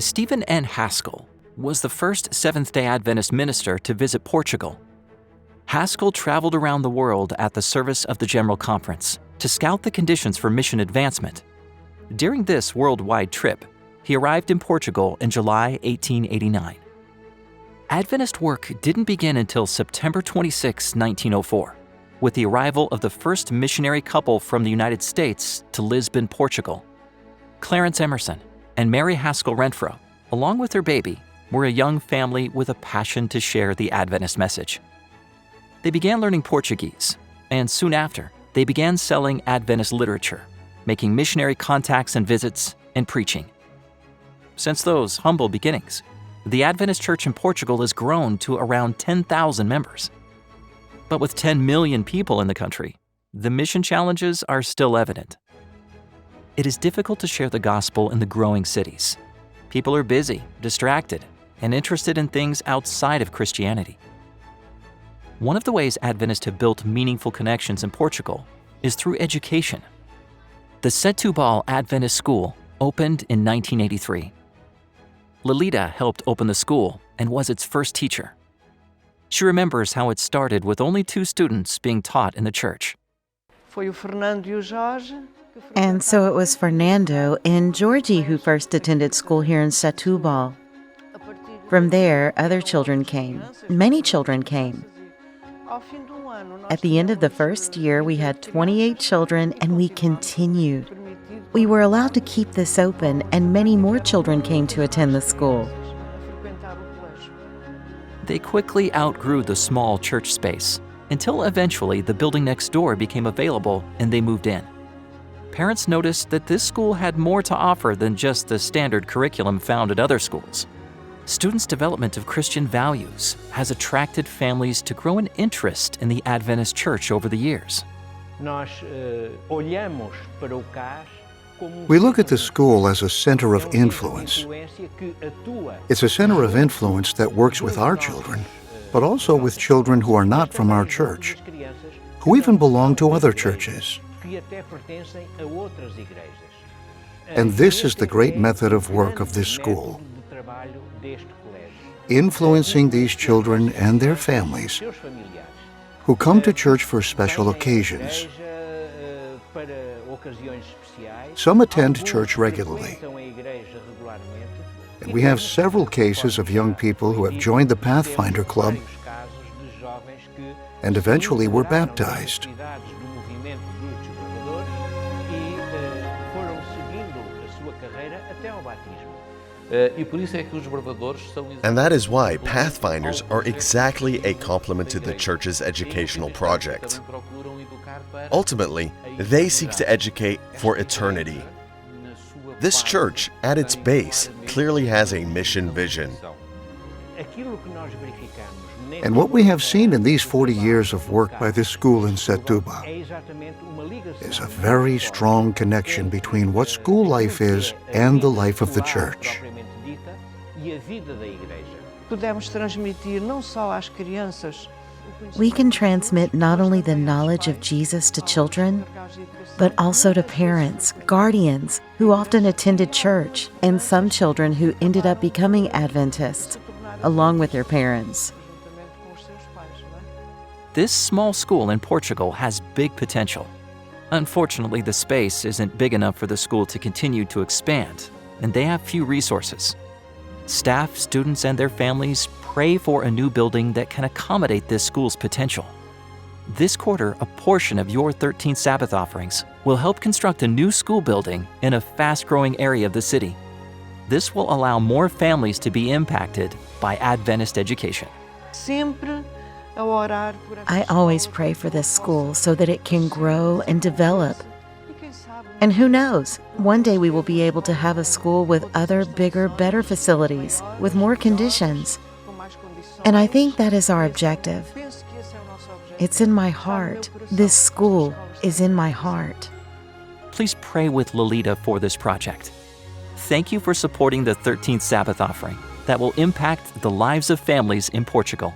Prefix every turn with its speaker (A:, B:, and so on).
A: Stephen N. Haskell was the first Seventh-day Adventist minister to visit Portugal. Haskell traveled around the world at the service of the General Conference to scout the conditions for mission advancement. During this worldwide trip, he arrived in Portugal in July 1889. Adventist work didn't begin until September 26, 1904, with the arrival of the first missionary couple from the United States to Lisbon, Portugal. Clarence Emerson and Mary Haskell Renfro, along with their baby, were a young family with a passion to share the Adventist message. They began learning Portuguese, and soon after, they began selling Adventist literature, making missionary contacts and visits, and preaching. Since those humble beginnings, the Adventist Church in Portugal has grown to around 10,000 members. But with 10 million people in the country, the mission challenges are still evident. It is difficult to share the gospel in the growing cities. People are busy, distracted, and interested in things outside of Christianity. One of the ways Adventists have built meaningful connections in Portugal is through education. The Setúbal Adventist School opened in 1983. Lolita helped open the school and was its first teacher. She remembers how it started with only 2 students being taught in the church.
B: And so it was Fernando and Georgie who first attended school here in Setúbal. From there, other children came. Many children came. At the end of the first year, we had 28 children, and we continued. We were allowed to keep this open, and many more children came to attend the school.
A: They quickly outgrew the small church space, until eventually the building next door became available and they moved in. Parents noticed that this school had more to offer than just the standard curriculum found at other schools. Students' development of Christian values has attracted families to grow an interest in the Adventist Church over the years.
C: We look at the school as a center of influence. It's a center of influence that works with our children, but also with children who are not from our church, who even belong to other churches. And this is the great method of work of this school, influencing these children and their families who come to church for special occasions. Some attend church regularly. And we have several cases of young people who have joined the Pathfinder Club and eventually were baptized.
D: And that is why Pathfinders are exactly a complement to the church's educational project. Ultimately, they seek to educate for eternity. This church, at its base, clearly has a mission vision.
C: And what we have seen in these 40 years of work by this school in Setúbal is a very strong connection between what school life is and the life of the church.
B: We can transmit not only the knowledge of Jesus to children, but also to parents, guardians who often attended church, and some children who ended up becoming Adventists, along with their parents.
A: This small school in Portugal has big potential. Unfortunately, the space isn't big enough for the school to continue to expand, and they have few resources. Staff, students, and their families pray for a new building that can accommodate this school's potential. This quarter, a portion of your 13th Sabbath offerings will help construct a new school building in a fast-growing area of the city. This will allow more families to be impacted by Adventist education.
B: I always pray for this school so that it can grow and develop. And who knows, one day we will be able to have a school with other, bigger, better facilities, with more conditions. And I think that is our objective. It's in my heart. This school is in my heart.
A: Please pray with Lolita for this project. Thank you for supporting the 13th Sabbath offering that will impact the lives of families in Portugal.